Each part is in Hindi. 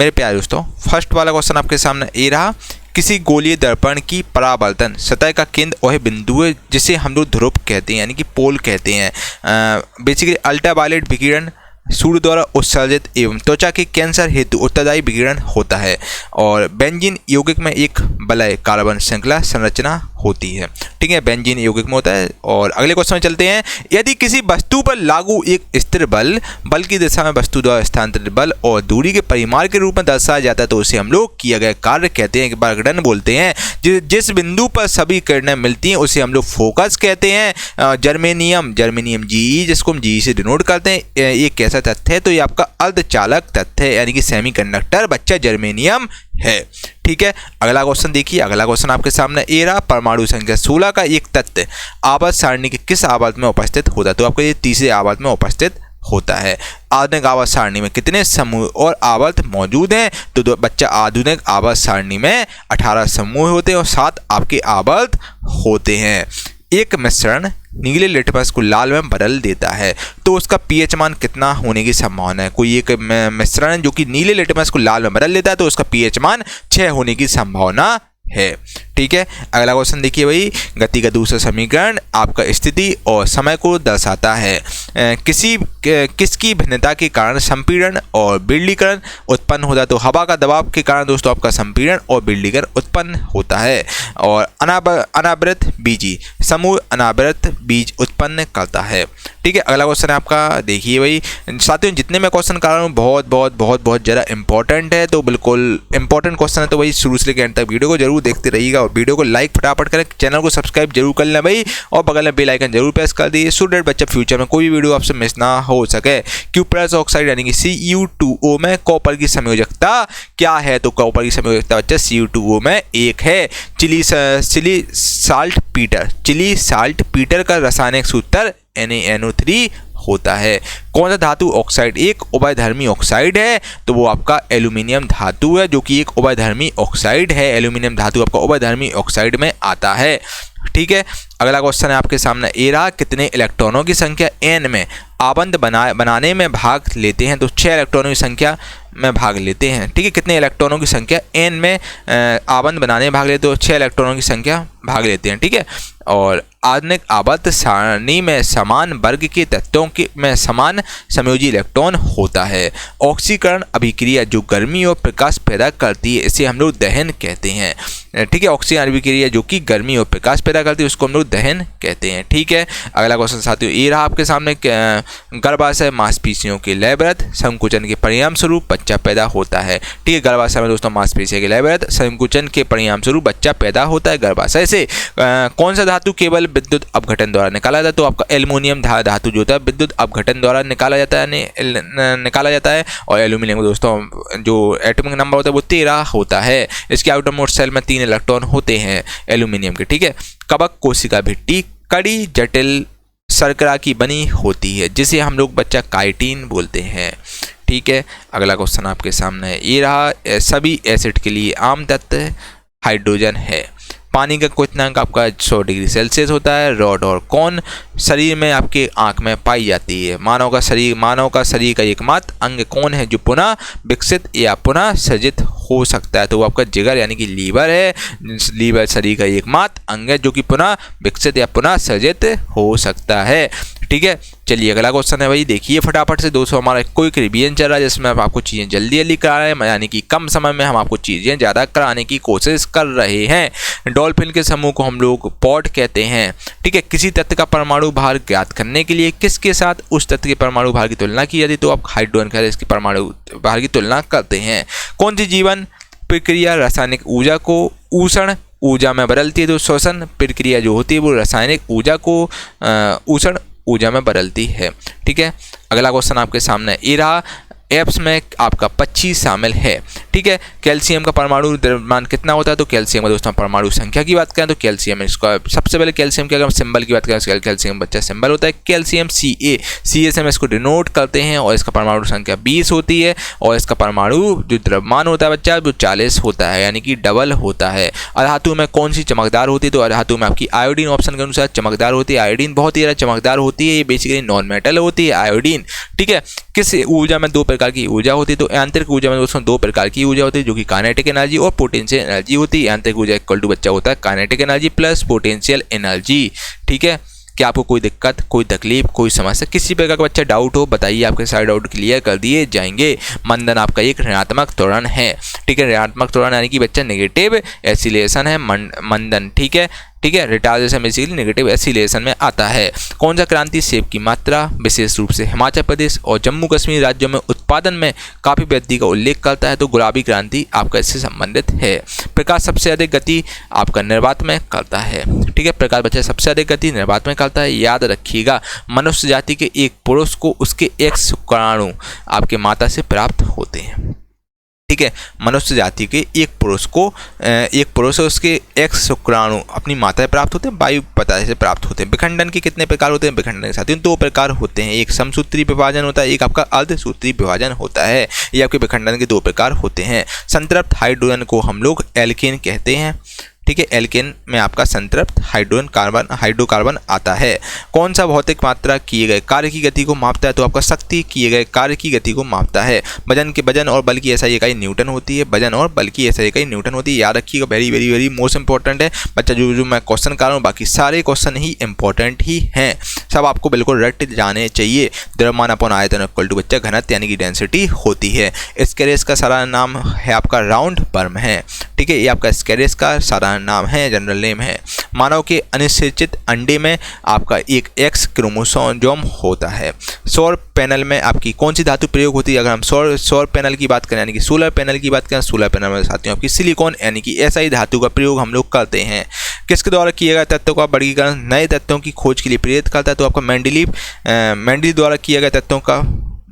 मेरे प्यारे दोस्तों, फर्स्ट वाला क्वेश्चन आपके सामने ये रहा, किसी गोलीय दर्पण की परावर्तन सतह का केंद्र वह बिंदु है जिसे हम लोग ध्रुव कहते हैं, यानी कि पोल कहते हैं। बेसिकली अल्ट्रावायलेट विकिरण सूर्य द्वारा उत्सर्जित एवं त्वचा के कैंसर हेतु उत्तरदायी विकिरण होता है। और बेंजीन यौगिक में एक वलय कार्बन श्रृंखला संरचना होती है। ठीक है, बेंजीन यौगिक में होता है। और अगले क्वेश्चन में चलते हैं, यदि किसी वस्तु पर लागू एक स्थिर बल की दिशा में वस्तु द्वारा स्थानांतरित बल और दूरी के परिमाण के रूप में दर्शाया जाता है तो उसे हम लोग किया गया कार्य कहते हैं, वर्गडन बोलते हैं। जिस बिंदु पर सभी किरणें मिलती हैं उसे हम लोग फोकस कहते हैं। जर्मेनियम जी, जिसको हम जी से डिनोट करते हैं, ये कैसा तथ्य है, तो ये आपका अर्धचालक तथ्य है, यानी कि सेमीकंडक्टर बच्चा जर्मेनियम है। ठीक है, अगला क्वेश्चन देखिए। अगला क्वेश्चन आपके सामने ए रहा, परमाणु संख्या 16 का एक तत्व आवर्त सारणी के किस आवर्त में उपस्थित होता है, तो आपका ये तीसरे आवर्त में उपस्थित होता है। आधुनिक आवर्त सारणी में कितने समूह और आवर्त मौजूद हैं, तो बच्चा आधुनिक आवर्त सारणी में 18 समूह होते हैं और 7 आपके आवर्त होते हैं। एक मिश्रण नीले लिटमस को लाल में बदल देता है तो उसका पीएच मान कितना होने की संभावना है। कोई एक मिश्रण जो कि नीले लिटमस को लाल में बदल देता है तो उसका पीएच मान 6 होने की संभावना है। ठीक है, अगला क्वेश्चन देखिए भाई, गति का दूसरा समीकरण आपका स्थिति और समय को दर्शाता है। किसकी भिन्नता के कारण संपीड़न और बिरलीकरण उत्पन्न होता है, तो हवा का दबाव के कारण दोस्तों आपका संपीड़न और बिरलीकरण उत्पन्न होता है। और अनावृत बीजी समूह अनावृत बीज उत्पन्न करता है। ठीक है, अगला क्वेश्चन है आपका, देखिए भाई साथियों, जितने मैं क्वेश्चन कर रहा हूँ बहुत ज़्यादा इंपॉर्टेंट है, तो बिल्कुल इंपॉर्टेंट क्वेश्चन है, तो भाई शुरू से लेकर एंड तक वीडियो को जरूर देखते रहिएगा और वीडियो को लाइक फटाफट करें, चैनल को सब्सक्राइब जरूर कर लें भाई, और बगल में बेल आइकन जरूर प्रेस कर दीजिए सो दैट बच्चा फ्यूचर में कोई भी वीडियो आपसे मिस ना हो सके। क्यूप्रस ऑक्साइड यानी कि Cu2O में कॉपर की संयोजकता क्या है, तो कॉपर की संयोजकता बच्चा Cu2O में 1 है। चिली साल्ट पीटर का रासायनिक सूत्र NaNO3 होता है। कौन सा धातु ऑक्साइड एक उभयधर्मी ऑक्साइड है, तो वो आपका एल्यूमिनियम धातु है, जो कि एक उभयधर्मी ऑक्साइड है। एल्यूमिनियम धातु आपका उभयधर्मी ऑक्साइड में आता है। ठीक है, अगला क्वेश्चन है आपके सामने ए रहा, कितने इलेक्ट्रॉनों की संख्या n में आबंध बनाने में भाग लेते हैं, तो 6 इलेक्ट्रॉनों की संख्या में भाग लेते हैं। ठीक है, कितने इलेक्ट्रॉनों की संख्या n में आबंध बनाने में भाग लेते हैं, तो 6 इलेक्ट्रॉनों की संख्या भाग लेते हैं। ठीक है, और आधुनिक आवर्त सारणी में समान वर्ग के तत्वों के में समान समयोजी इलेक्ट्रॉन होता है। ऑक्सीकरण अभिक्रिया जो गर्मी और प्रकाश पैदा करती है इसे हम लोग दहन कहते हैं। ठीक है, ऑक्सीकरण अभिक्रिया जो कि गर्मी और प्रकाश पैदा करती है उसको हम लोग दहन कहते हैं। ठीक है, अगला क्वेश्चन साथियों ये रहा आपके सामने, गर्भाशय मांसपेशियों के लयबद्ध संकुचन के परिणाम स्वरूप बच्चा पैदा होता है। ठीक है, गर्भाशय में दोस्तों मांसपेशियों के लयबद्ध संकुचन के परिणाम स्वरूप बच्चा पैदा होता है। गर्भाशय से कौन सा धातु केवल विद्युत अपघटन द्वारा निकाला जाता है, तो आपका एल्युमिनियम धातु जो होता है विद्युत अपघटन द्वारा निकाला जाता है। और एल्यूमिनियम को दोस्तों जो एटॉमिक नंबर होता है वो 13 होता है। इसके आउटरमोस्ट सेल में 3 इलेक्ट्रॉन होते हैं एल्यूमिनियम के। ठीक है, कवक कोशिका भित्ति कड़ी जटिल शर्करा की बनी होती है जिसे हम लोग बच्चा काइटिन बोलते हैं। ठीक है, अगला क्वेश्चन आपके सामने ये रहा, सभी एसिड के लिए आम तत्व हाइड्रोजन है। पानी का क्वथनांक आपका 100 डिग्री सेल्सियस होता है। रॉड और कौन शरीर में आपके आंख में पाई जाती है। मानव का शरीर का एकमात्र अंग कौन है जो पुनः विकसित या पुनः सृजित हो सकता है, तो वो आपका जिगर यानी कि लीवर है। लीवर शरीर का एकमात्र अंग है जो कि पुनः विकसित या पुनः सृजित हो सकता है। ठीक है, चलिए अगला क्वेश्चन है भाई, देखिए फटाफट से दोस्तों, हमारा क्विक रिवीजन चल रहा है जिसमें हम आपको चीज़ें जल्दी करा रहे हैं, यानी कि कम समय में हम आपको चीज़ें ज़्यादा कराने की कोशिश कर रहे हैं। डॉल्फिन के समूह को हम लोग पॉड कहते हैं। ठीक है, किसी तत्व का परमाणु भार ज्ञात करने के लिए किसके साथ उस तत्व के परमाणु भार की तुलना की जाती है, तो आप हाइड्रोजन के इसकी परमाणु भार की तुलना करते हैं। कौन सी जीवन प्रक्रिया रासायनिक ऊर्जा को ऊष्ण ऊर्जा में बदलती है, तो श्वसन प्रक्रिया जो होती है वो रासायनिक ऊर्जा को ऊष्ण ऊर्जा में बदलती है। ठीक है, अगला क्वेश्चन आपके सामने ये रहा, एप्स में आपका 25 शामिल है। ठीक है। कैल्शियम का परमाणु द्रव्यमान कितना होता है, तो कैल्शियम का दोस्तों परमाणु संख्या की बात करें तो कैल्शियम इसका सबसे पहले कैल्शियम के अगर हम सिंबल की बात करें, कैल्शियम बच्चा सिंबल होता है कैल्शियम Ca से हम इसको डिनोट करते हैं और इसका परमाणु संख्या 20 होती है और इसका परमाणु जो द्रव्यमान होता है बच्चा वो 40 होता है, यानी कि डबल होता है। अधातु में कौन सी चमकदार होती है, तो अधातु में आपकी आयोडीन ऑप्शन के अनुसार चमकदार होती है। आयोडीन बहुत ही ज़्यादा चमकदार होती है, ये बेसिकली नॉन मेटल होती है आयोडीन, ठीक है। किस ऊर्जा में दो प्रकार की ऊर्जा होती है, तो आंतरिक ऊर्जा में दोस्तों दो प्रकार की ऊर्जा होती है जो कि काइनेटिक एनर्जी और पोटेंशियल एनर्जी होती है। आंतरिक ऊर्जा इक्वल टू बच्चा होता है kinetic energy plus potential energy, ठीक है। कि आपको कोई दिक्कत, कोई तकलीफ, कोई समस्या, किसी प्रकार का बच्चा डाउट हो बताइए, आपके सारे डाउट क्लियर कर दिए जाएंगे। मंदन आपका एक ऋणात्मक त्वरण है, ठीक है। ऋणात्मक त्वरण यानी कि बच्चा नेगेटिव एसिलेशन है मंदन, ठीक है। ठीक है, रिटार्डेशन बेसिकली नेगेटिव एसिलेशन में आता है। कौन सा क्रांति सेब की मात्रा विशेष रूप से हिमाचल प्रदेश और जम्मू कश्मीर राज्यों में उत्पादन में काफ़ी वृद्धि का उल्लेख करता है, तो गुलाबी क्रांति आपका इससे संबंधित है। प्रकाश सबसे अधिक गति आपका निर्वात में करता है, ठीक है। प्रकाश बच्चा सबसे अधिक गति निर्वात में करता है। याद रखिएगा, मनुष्य जाति के एक पुरुष को उसके एक्स शुक्राणु आपके माता से प्राप्त होते हैं, ठीक है। मनुष्य जाति के एक पुरुष उसके एक्स शुक्राणु अपनी माता से प्राप्त होते हैं, वायु पता से प्राप्त होते हैं। विखंडन के कितने प्रकार होते हैं, विखंडन के साथ दो प्रकार होते हैं, एक समसूत्री विभाजन होता है, एक आपका अर्धसूत्री विभाजन होता है। ये आपके विखंडन के दो प्रकार होते हैं। संतृप्त हाइड्रोजन को हम लोग एल्केन कहते हैं, ठीक है। एल्केन में आपका संतृप्त हाइड्रोकार्बन आता है। कौन सा भौतिक मात्रा किए गए कार्य की गति को मापता है, तो आपका शक्ति किए गए कार्य की गति को मापता है। वजन और बल की SI इकाई न्यूटन होती है, वजन और बल की SI इकाई न्यूटन होती है। याद रखिएगा, very very very most important है बच्चा। जो मैं क्वेश्चन कर रहा हूँ बाकी सारे क्वेश्चन ही इंपॉर्टेंट ही हैं, सब आपको बिल्कुल रट जाने चाहिए। द्रव्यमान अपॉन आयतन इक्वल टू बच्चा घनत्व यानी कि डेंसिटी होती है। स्केरेस का सारा नाम है आपका राउंड वर्म है, ठीक है। ये आपका स्केरेस का सारा नाम है, जनरल नेम है। मानव के अनिषेचित अंडे में आपका एक X क्रोमोसोम होता है। सौर पैनल में आपकी कौन सी धातु प्रयोग होती है, अगर हम सौर पैनल की बात करें यानी कि सोलर पैनल की बात करें, सोलर पैनल में साथियों आपकी सिलिकॉन यानी कि SI धातु का प्रयोग हम लोग करते हैं। किसके द्वारा किए गए तत्वों का वर्गीकरण नए तत्वों की खोज के लिए प्रेरित करता है, तो आपका मेंडलीव द्वारा किए गए तत्वों का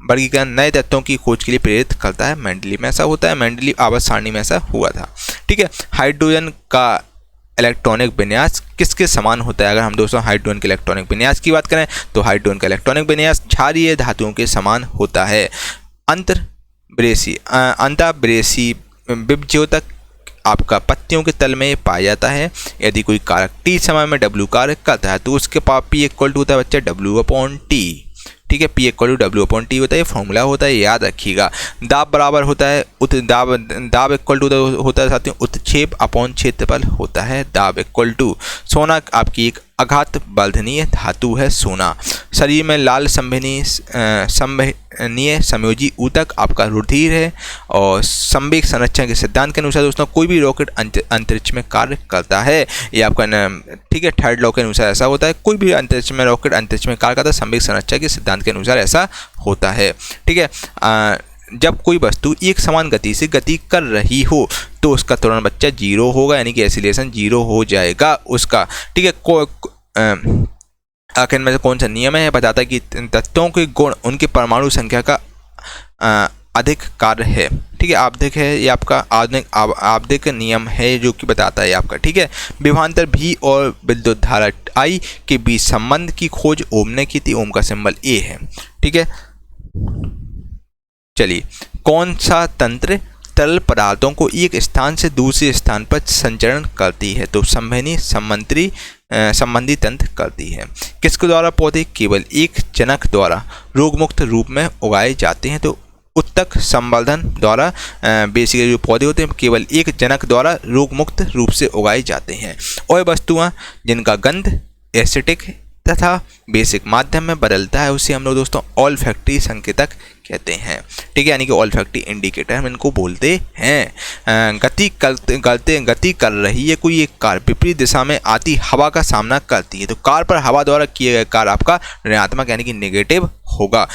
वर्गीकरण नए तत्वों की खोज के लिए प्रेरित करता है। मेंडलीव में ऐसा होता है, मेंडलीव आवर्त सारणी में ऐसा हुआ था, ठीक है। हाइड्रोजन का इलेक्ट्रॉनिक विन्यास किसके समान होता है, अगर हम दोस्तों हाइड्रोजन के इलेक्ट्रॉनिक विन्यास की बात करें तो हाइड्रोजन का इलेक्ट्रॉनिक विन्यास क्षारीय धातुओं के समान होता है। अंतःब्रेसी विभज्योतक आपका पत्तियों के तल में पाया जाता है। यदि कोई कारक T समय में W कार्य करता है तो उसके पास P इक्वल टू होता है बच्चा W/T, ठीक है। P इक्वल टू W/T होता है, ये फॉर्मूला होता है, याद रखिएगा। दाब बराबर होता है दाब इक्वल टू होता है साथियों उत्क्षेप अपॉन क्षेत्रफल होता है, दाब इक्वल टू। सोना आपकी एक आघात वर्धनीय धातु है सोना। शरीर में लाल संवहनीय संयोजी ऊतक आपका रुधिर है और संवेग संरक्षण के सिद्धांत के अनुसार दोस्तों कोई भी रॉकेट अंतरिक्ष में कार्य करता है, ये आपका ठीक है थर्ड लॉ के अनुसार ऐसा होता है। कोई भी अंतरिक्ष में रॉकेट अंतरिक्ष में कार्य करता है संवेग संरक्षण के सिद्धांत के अनुसार ऐसा होता है, ठीक है। जब कोई वस्तु एक समान गति से गति कर रही हो तो उसका त्वरण बच्चा 0 होगा, यानी कि एसिलेशन 0 हो जाएगा उसका, ठीक है। आखिर में से कौन सा नियम है, बताता है कि तत्वों के गुण उनके परमाणु संख्या का अधिक कार्य है, ठीक है। आवधिक है ये आपका आवधिक नियम है जो कि बताता है आपका, ठीक है। विभवांतर V और विद्युत धारा I के बीच संबंध की खोज ओम ने की थी, ओम का सिंबल A है, ठीक है। चलिए, कौन सा तंत्र तरल पदार्थों को एक स्थान से दूसरे स्थान पर संचरण करती है, तो संबंधी तंत्र करती है। किसके द्वारा पौधे केवल एक जनक द्वारा रोगमुक्त रूप में उगाए जाते हैं, तो उत्तक संवर्धन द्वारा बेसिकली जो पौधे होते हैं केवल एक जनक द्वारा रोगमुक्त रूप से उगाए जाते हैं। और वस्तुएं जिनका गंध एसिटिक तथा बेसिक माध्यम में बदलता है उसे हम लोग दोस्तों ऑल्फैक्टरी संकेतक कहते हैं, ठीक है, यानी कि ऑल्फैक्टरी इंडिकेटर हम इनको बोलते हैं। गति कर रही है कोई एक कार विपरीत दिशा में आती हवा का सामना करती है, तो कार पर हवा द्वारा किए गए कार्य आपका ऋणात्मक यानी कि नेगेटिव होगा।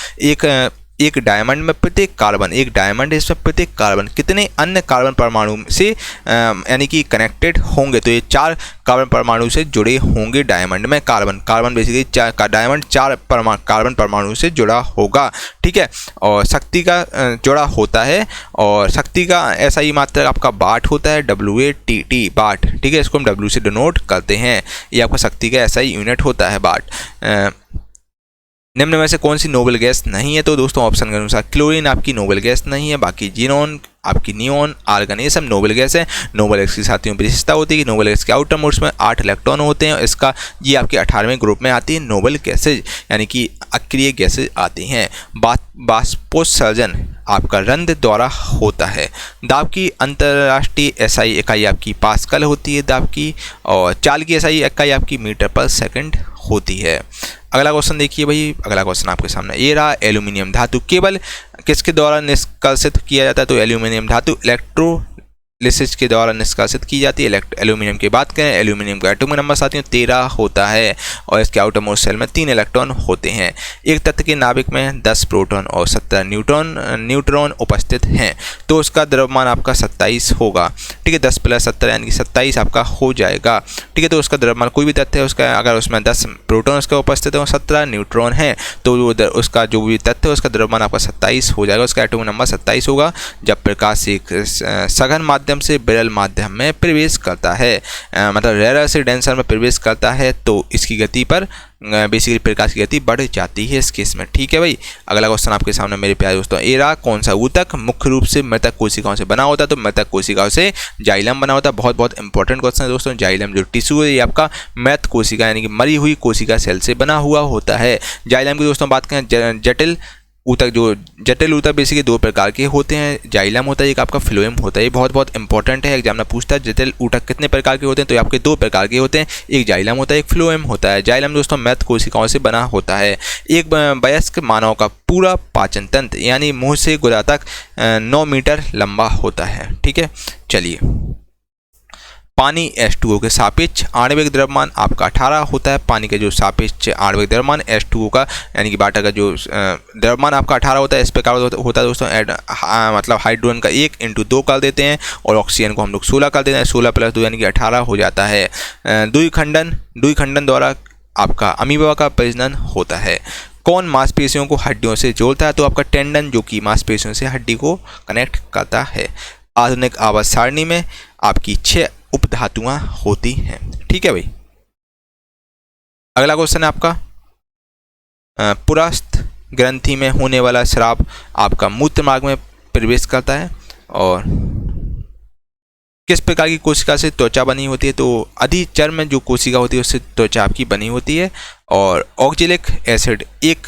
एक डायमंड में प्रत्येक कार्बन, एक डायमंड है इसमें प्रत्येक कार्बन कितने अन्य कार्बन परमाणु से यानी कि कनेक्टेड होंगे, तो ये 4 कार्बन परमाणु से जुड़े होंगे डायमंड में। कार्बन बेसिकली डायमंड 4 कार्बन परमाणु से जुड़ा होगा, ठीक है। और शक्ति का जुड़ा होता है, और शक्ति का SI मात्रक आपका वाट होता है, WATT वाट, ठीक है। इसको हम W से डिनोट करते हैं, ये आपका शक्ति का SI यूनिट होता है वाट। निम्न में से कौन सी नोबल गैस नहीं है, तो दोस्तों ऑप्शन के अनुसार क्लोरीन आपकी नोबल गैस नहीं है, बाकी जीनोन, आपकी नियोन, आर्गन, ये सब नोबल गैस है। नोबल गैस की साथियों विशेषता होती है कि नोबल गैस के आउटर मोड्स में 8 इलेक्ट्रॉन होते हैं, इसका ये आपके 18वें ग्रुप में आती है नोबल गैसेज, यानी कि अक्रिय गैसेज आती हैं। बाष्पोत्सर्जन आपका रंध्र द्वारा होता है। दाब की अंतर्राष्ट्रीय SI इकाई आपकी पास्कल होती है दाब की, और चाल की SI इकाई आपकी मीटर पर सेकंड होती है। अगला क्वेश्चन देखिए भाई, अगला क्वेश्चन आपके सामने ये रहा। एल्यूमिनियम धातु केवल किसके द्वारा निष्कासित किया जाता है, तो एल्यूमिनियम धातु इलेक्ट्रोलिसिस के द्वारा निष्कासित की जाती है। एल्यूमिनियम की बात करें, एल्यूमिनियम का एटॉमिक नंबर साथियों 13 होता है, और इसके आउटर मोस्ट शेल में 3 इलेक्ट्रॉन होते हैं। एक तत्व के नाभिक में 10 प्रोटॉन और 17 न्यूट्रॉन उपस्थित हैं, तो उसका द्रव्यमान आपका 27 होगा, ठीक है। 10 + 17 यानी कि 27 आपका हो जाएगा, ठीक है। तो उसका द्रव्यमान कोई भी तत्व है उसका, अगर उसमें 10 प्रोटॉन उसका उपस्थित है और 17 न्यूट्रॉन है, तो उसका जो भी तत्व है उसका द्रव्यमान आपका 27 हो जाएगा, उसका एटॉमिक नंबर 27 होगा। जब प्रकाश एक सघन माध्यम से विरल माध्यम में प्रवेश करता है, मतलब रेयर से डेंसर में प्रवेश करता है, तो इसकी गति पर बेसिकली प्रकाश की गति बढ़ जाती है इस केस में, ठीक है भाई। अगला क्वेश्चन आपके सामने मेरे प्यारे दोस्तों ये रहा। कौन सा ऊतक मुख्य रूप से मृतक कोशिकाओं से बना होता है, तो मृतक कोशिकाओं से जाइलम बना होता है। बहुत बहुत इंपॉर्टेंट क्वेश्चन है दोस्तों। जाइलम जो टिश्यू है ये आपका मृत कोशिका यानी कि मरी हुई कोशिका सेल से बना हुआ होता है। जाइलम की दोस्तों बात करें, जटिल ऊतक, जो जटिल ऊतक बेसिकली 2 प्रकार के होते हैं। जाइलम होता है, एक आपका फ्लोएम होता है, ये बहुत बहुत इंपॉर्टेंट है, एग्जाम में पूछता है जटिल ऊतक कितने प्रकार के होते हैं, तो आपके 2 प्रकार के होते हैं, एक जाइलम होता है, एक फ्लोएम होता है। जाइलम दोस्तों मृत कोशिकाओं से बना होता है। एक वयस्क मानव का पूरा पाचन तंत्र यानी मुंह से गुदा तक 9 मीटर लंबा होता है, ठीक है। चलिए, पानी H2O के सापेक्ष आणविक द्रव्यमान आपका 18 होता है। पानी के जो सापेक्ष आणविक द्रव्यमान H2O का यानी कि वाटर का जो द्रव्यमान आपका 18 होता है। इस प्रकार होता है दोस्तों, मतलब हाइड्रोजन का 1 × 2 कर देते हैं, और ऑक्सीजन को हम लोग 16 कर देते हैं। 16 + 2 यानी कि 18 हो जाता है। द्विखंडन द्वारा आपका अमीबा का प्रजनन होता है। कौन मांसपेशियों को हड्डियों से जोड़ता है, तो आपका टेंडन, जो कि मांसपेशियों से हड्डी को कनेक्ट करता है। आधुनिक आवर्त सारणी में आपकी 6 उपधातुआं होती हैं, ठीक है भाई। अगला क्वेश्चन है आपका, पुरस्थ ग्रंथि में होने वाला स्राव आपका मूत्र मार्ग में प्रवेश करता है, और किस प्रकार की कोशिका से त्वचा बनी होती है, तो अधिचर्म जो कोशिका होती है उससे त्वचा आपकी बनी होती है। और ऑक्जेलिक एसिड एक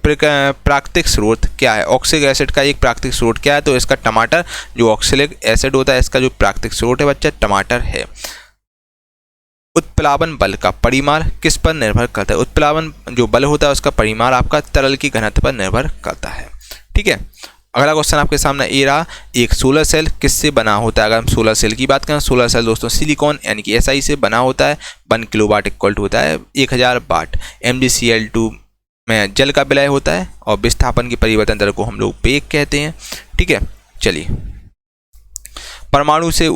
प्राकृतिक स्रोत क्या है, ऑक्सिक एसिड का एक प्राकृतिक स्रोत क्या है, तो इसका टमाटर, जो ऑक्सिलिक एसिड होता है इसका जो प्राकृतिक स्रोत है बच्चा टमाटर है। उत्प्लावन बल का परिमाण किस पर निर्भर करता है, उत्प्लावन जो बल होता है उसका परिमाण आपका तरल की घनत्व पर निर्भर करता है, ठीक है। अगला क्वेश्चन आपके सामने ये रहा। एक सोलर सेल किससे बना होता है, अगर हम सोलर सेल की बात करें, सोलर सेल दोस्तों सिलिकॉन यानी कि SI से बना होता है। 1 किलोवाट इक्वल टू होता है 1000 वाट। MgCl2 में जल का विलय होता है, और विस्थापन की परिवर्तन दर को हम लोग वेग कहते हैं, ठीक है। चलिए, परमाणु से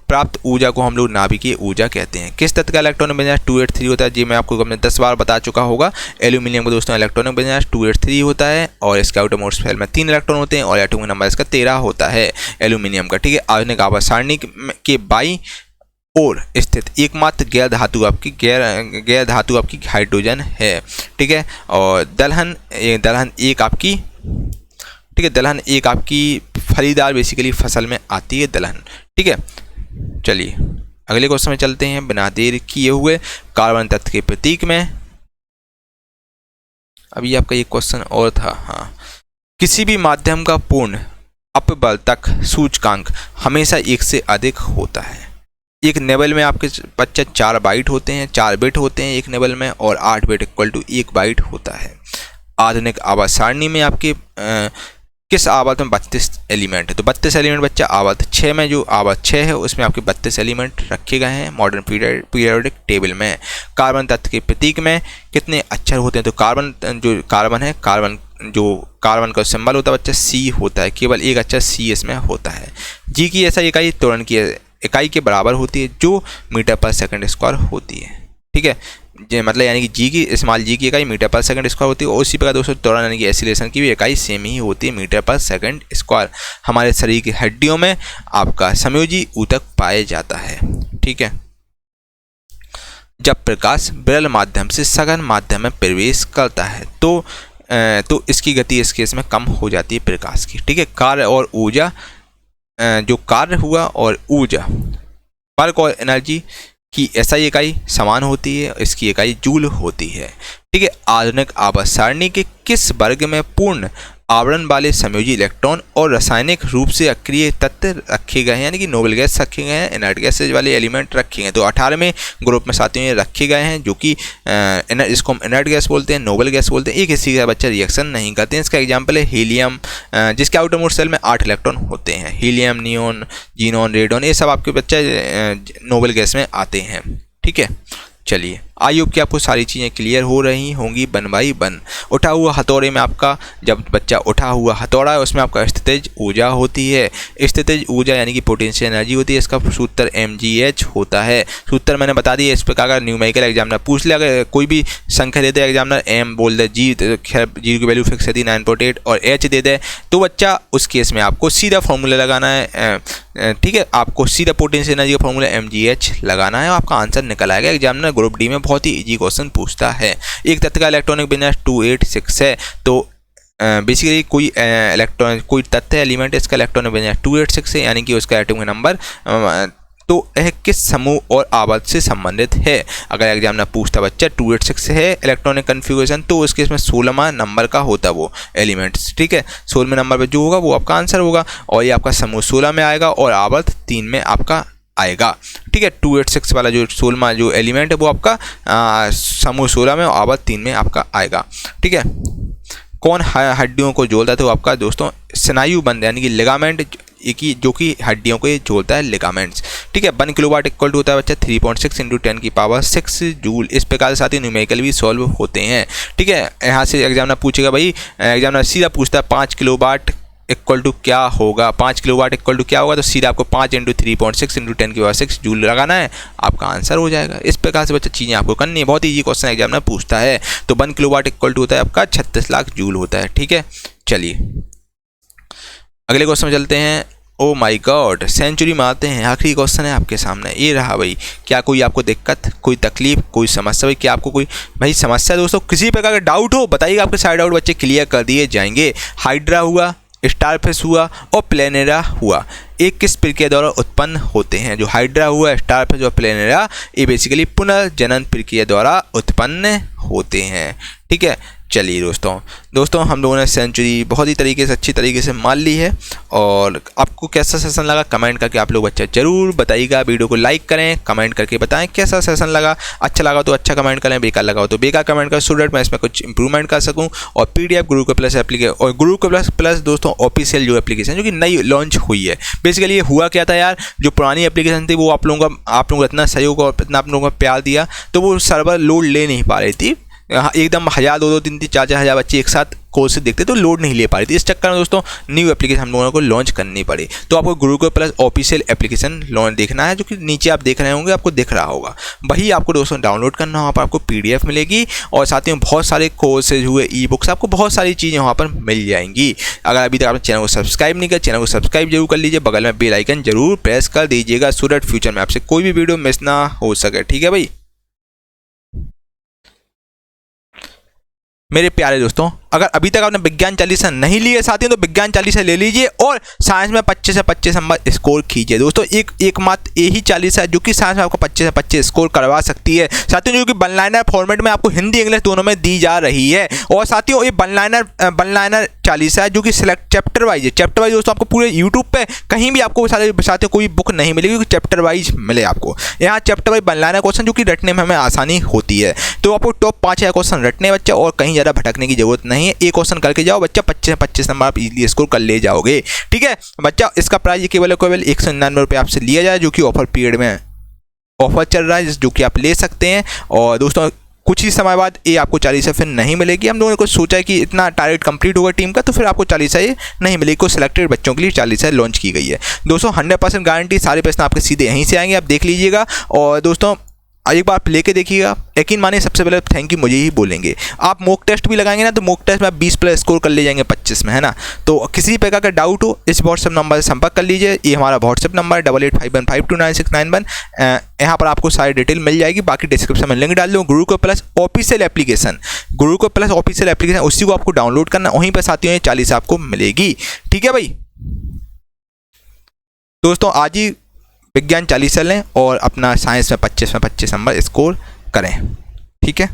प्राप्त ऊर्जा को हम लोग नाभिकीय ऊर्जा कहते हैं। किस तत्व का इलेक्ट्रॉनिक विन्यास 283 होता है, जी मैं आपको अपने 10 बार बता चुका होगा। एल्यूमिनियम का दोस्तों इलेक्ट्रॉनिक विन्यास 283 होता है, और इसके आउटर मोस्ट शेल में 3 इलेक्ट्रॉन होते हैं, और एटॉमिक नंबर इसका 13 होता है एल्यूमिनियम का, ठीक है। आधुनिक आवर्त सारणी के बाईं ओर स्थित एकमात्र गैर धातु आपकी हाइड्रोजन है, ठीक है। और दलहन एक आपकी, ठीक है, दलहन एक आपकी फलीदार बेसिकली फसल में आती है दलहन, ठीक है। चलिए अगले क्वेश्चन में चलते हैं बिना देर किए हुए। कार्बन तत्व के प्रतीक में, अभी आपका एक क्वेश्चन और था, हाँ, किसी भी माध्यम का पूर्ण अपवर्तक सूचकांक हमेशा 1 से अधिक होता है। एक नेबल में आपके बच्चे 4 बाइट होते हैं, 4 बिट होते हैं एक नेबल में, और 8 बिट इक्वल टू 1 बाइट होता है। आधुनिक आवर्त सारणी में आपके किस आवर्त में 32 एलिमेंट है? तो 32 एलिमेंट बच्चा आवर्त 6 में, जो आवर्त 6 है उसमें आपके 32 एलिमेंट रखे गए हैं मॉडर्न पीरियोडिक टेबल में। कार्बन तत्व के प्रतीक में कितने अक्षर होते हैं? तो कार्बन का सिंबल होता है बच्चा C होता है, केवल एक अक्षर C इसमें होता है। जी की ऐसा इकाई त्वरण की इकाई के बराबर होती है जो मीटर पर सेकंड स्क्वायर होती है। ठीक है, मतलब यानी कि स्मॉल जी की इकाई मीटर पर सेकंड स्क्वायर होती है और उसी प्रकार दोस्तों त्वरण यानी कि एक्सीलरेशन की भी इकाई सेम ही होती है, मीटर पर सेकंड स्क्वायर। हमारे शरीर की हड्डियों में आपका समयोजी ऊतक पाया जाता है। ठीक है, जब प्रकाश विरल माध्यम से सघन माध्यम में प्रवेश करता है तो इसकी गति इस केस में कम हो जाती है प्रकाश की। ठीक है, कार्य और ऊर्जा, जो कार्य हुआ और ऊर्जा, वर्क और एनर्जी की ऐसा इकाई समान होती है, इसकी इकाई जूल होती है। ठीक है, आधुनिक आवर्त सारणी के किस वर्ग में पूर्ण आवरण वाले संयोजी इलेक्ट्रॉन और रासायनिक रूप से अक्रिय तत्व रखे गए हैं, यानी कि नोबल गैस रखे गए हैं, इनर्ट गैसेज वाले एलिमेंट रखे गए हैं? तो 18वें ग्रुप में साथियों ये रखे गए हैं, जो कि इसको हम इनर्ट गैस बोलते हैं, नोबल गैस बोलते हैं। एक किसी का बच्चा रिएक्शन नहीं करते हैं। इसका एग्जाम्पल है हीलियम, जिसके आउटर मोस्ट शेल में 8 इलेक्ट्रॉन होते हैं। हीलियम, नियोन, जीनोन, रेडोन, ये सब आपके बच्चे नोबल गैस में आते हैं। ठीक है, चलिए आई होप कि आपको सारी चीज़ें क्लियर हो रही होंगी वन बाई वन। उठा हुआ हथौड़े में आपका, जब बच्चा उठा हुआ हथौड़ा है उसमें आपका स्थितिज ऊर्जा होती है। स्थितिज ऊर्जा यानी कि पोटेंशियल एनर्जी होती है, इसका सूत्र mgh होता है। सूत्र मैंने बता दिया। इस प्रकार का न्यूमेरिकल एग्जामिनर पूछ ले, अगर कोई भी संख्या दे दे एग्जामिनर, m बोल दे, जी खैर जी की वैल्यू फिक्स है 9.8 और h दे दे, तो बच्चा उस केस में आपको सीधा फॉर्मूला लगाना है। ठीक है, आपको सीधा पोटेंशियल एनर्जी का फॉर्मूला mgh लगाना है और आपका आंसर निकल आएगा। एग्जामिनर ग्रुप डी में बहुत ही इजी क्वेश्चन पूछता है। एक तत्व का इलेक्ट्रॉनिक विन्यास 286 है, तो बेसिकली कोई तत्व एलिमेंट है, इसका इलेक्ट्रॉनिक विन्यास 286 है, यानी कि उसका एटॉमिक नंबर तो यह किस समूह और आवर्त से संबंधित है? अगर एग्जामिनर पूछता बच्चा 286 है इलेक्ट्रॉनिक कन्फिगरेशन, तो उसके इसमें 16वां नंबर का होता वो एलिमेंट्स। ठीक है, 16वें नंबर पर जो होगा वो आपका आंसर होगा और ये आपका समूह 16 में आएगा और आवर्त 3 में आपका आएगा। ठीक है, 286 वाला जो 16वां जो एलिमेंट है वो आपका समूह 16 में और आवर्त 3 में आपका आएगा। ठीक है, कौन हड्डियों को जोड़ता है? तो आपका दोस्तों स्नायु बंध यानी कि लिगामेंट, जो कि हड्डियों को ये जोड़ता है, लिगामेंट्स। ठीक है, 1 किलोवाट इक्वल टू होता है बच्चा 3.6 × 10⁻6 जूल। इस प्रकार के साथ ही न्यूमेरिकल भी सॉल्व होते हैं। ठीक है, यहाँ से एग्जामिनर पूछेगा, भाई एग्जामिनर सीधा पूछता है 5 किलोवाट इक्वल टू क्या होगा? 5 किलोवाट इक्वल टू क्या होगा? तो सीधा आपको 5 × 3.6 × 10⁻6 जूल लगाना है, आपका आंसर हो जाएगा। इस प्रकार से बच्चा चीज़ें आपको करनी है, बहुत ईजी क्वेश्चन एग्जामिनर पूछता है। तो 1 किलोवाट इक्वल टू होता है आपका 36 लाख जूल होता है। ठीक है, चलिए अगले क्वेश्चन में चलते हैं। ओ माय गॉड, सेंचुरी मारते हैं। आखिरी क्वेश्चन है आपके सामने, ये रहा भाई। क्या कोई आपको दिक्कत, कोई तकलीफ, कोई समस्या? भाई क्या आपको कोई भाई समस्या दोस्तों, किसी प्रकार का डाउट हो बताइएगा, आपके सारे डाउट बच्चे क्लियर कर दिए जाएंगे। हाइड्रा हुआ, स्टारफिश हुआ और प्लेनेरा हुआ, एक किस प्रक्रिया द्वारा उत्पन्न होते हैं? जो हाइड्रा हुआ, स्टारफिश और प्लेनेरा, ये बेसिकली पुनर्जनन प्रक्रिया द्वारा उत्पन्न होते हैं। ठीक है, चलिए दोस्तों हम लोगों ने सेंचुरी बहुत ही तरीके से अच्छी तरीके से मान ली है। और आपको कैसा सेशन लगा कमेंट करके आप लोग बच्चा जरूर बताइएगा। वीडियो को लाइक करें, कमेंट करके बताएं कैसा सेशन लगा। अच्छा लगा तो अच्छा कमेंट करें, बेकार लगा हो तो बेकार कमेंट करें, सो दैट मैं इसमें कुछ इंप्रूवमेंट कर सकूं। और पीडीएफ गुरु के प्लस एप्लीकेशन, और गुरु के प्लस दोस्तों ऑफिशियल जो एप्लीकेशन जो कि नई लॉन्च हुई है। बेसिकली ये हुआ क्या था यार, जो पुरानी एप्लीकेशन थी वो आप लोगों को इतना सहयोग और इतना आप लोगों को प्यार दिया तो वो सर्वर लोड ले नहीं पा रही थी। एकदम 1000, 2-2, 3-3, 4-4 हज़ार बच्चे एक साथ कोर्स देखते तो लोड नहीं ले पा रही थी। इस चक्कर में दोस्तों न्यू एप्लीकेशन हम लोगों को लॉन्च करनी पड़ी। तो आपको Gurukul plus official application launch देखना है, जो कि नीचे आप देख रहे होंगे, आपको दिख रहा होगा। वही आपको दोस्तों डाउनलोड करना, वहाँ पर आपको पीडीएफ मिलेगी और साथ ही में बहुत सारे कोर्सेज हुए, ई बुक्स, आपको बहुत सारी चीज़ें वहाँ पर मिल जाएंगी। अगर अभी तक आपने चैनल को सब्सक्राइब नहीं किया, चैनल को सब्सक्राइब जरूर कर लीजिए, बगल में बेल आइकन जरूर प्रेस कर दीजिएगा, सो दैट फ्यूचर में आपसे कोई भी वीडियो मिस ना हो सके। ठीक है भाई मेरे प्यारे दोस्तों, अगर अभी तक आपने विज्ञान चालीसा नहीं लिए साथियों तो विज्ञान चालीसा ले लीजिए और साइंस में 25 से 25 नंबर स्कोर कीजिए। दोस्तों एक मात्र यही चालीसा है जो कि साइंस में आपको 25 से 25 स्कोर करवा सकती है साथियों, जो कि वन लाइनर फॉर्मेट में आपको हिंदी इंग्लिश दोनों में दी जा रही है। और साथियों ये वन लाइनर चालीसा है जो कि सिलेक्ट चैप्टर वाइज है। चैप्टर वाइज दोस्तों आपको पूरे यूट्यूब पे कहीं भी आपको साथियों कोई बुक नहीं मिलेगी, क्योंकि चैप्टर वाइज मिले आपको। यहाँ chapter wise one liner question जो कि रटने में हमें आसानी होती है। तो आपको टॉप 5000 क्वेश्चन रटने बच्चे और कहीं ज़्यादा भटकने की जरूरत नहीं। नहीं है, एक क्वेश्चन करके जाओ बच्चा, 25 नंबर आप इजीली स्कोर कर ले जाओगे। ठीक है बच्चा, इसका प्राइस केवल 199 रुपये आपसे लिया जाए, जो कि ऑफर पीरियड में ऑफर चल रहा है, जो कि आप ले सकते हैं। और दोस्तों कुछ ही समय बाद ये आपको 40 फिर नहीं मिलेगी। हम लोगों ने सोचा है कि इतना टारगेट कंप्लीट होगा टीम का, तो फिर आपको 40 ये नहीं मिलेगी। कुछ सिलेक्टेड बच्चों के लिए 40 लॉन्च की गई है। दोस्तों 100% गारंटी, सारे प्रश्न आपके सीधे यहीं से आएंगे, आप देख लीजिएगा। और दोस्तों एक बार आप लेके देखिएगा, यकीन मानिए सबसे पहले थैंक यू मुझे ही बोलेंगे। आप मॉक टेस्ट भी लगाएंगे ना, तो मॉक टेस्ट में आप 20+ स्कोर कर ले जाएंगे 25 में, है ना। तो किसी प्रकार का डाउट हो इस व्हाट्सएप नंबर से संपर्क कर लीजिए। ये हमारा व्हाट्सएप नंबर है 8851529691। यहाँ पर आपको सारी डिटेल मिल जाएगी। बाकी डिस्क्रिप्शन में लिंक डाल दूँ। Gurukul plus official application, Gurukul plus official application, उसी को आपको डाउनलोड करना, वहीं पर साथियों ये 40 आपको मिलेगी। ठीक है भाई दोस्तों, आज ही विज्ञान 40 लें और अपना साइंस में 25 नंबर स्कोर करें। ठीक है।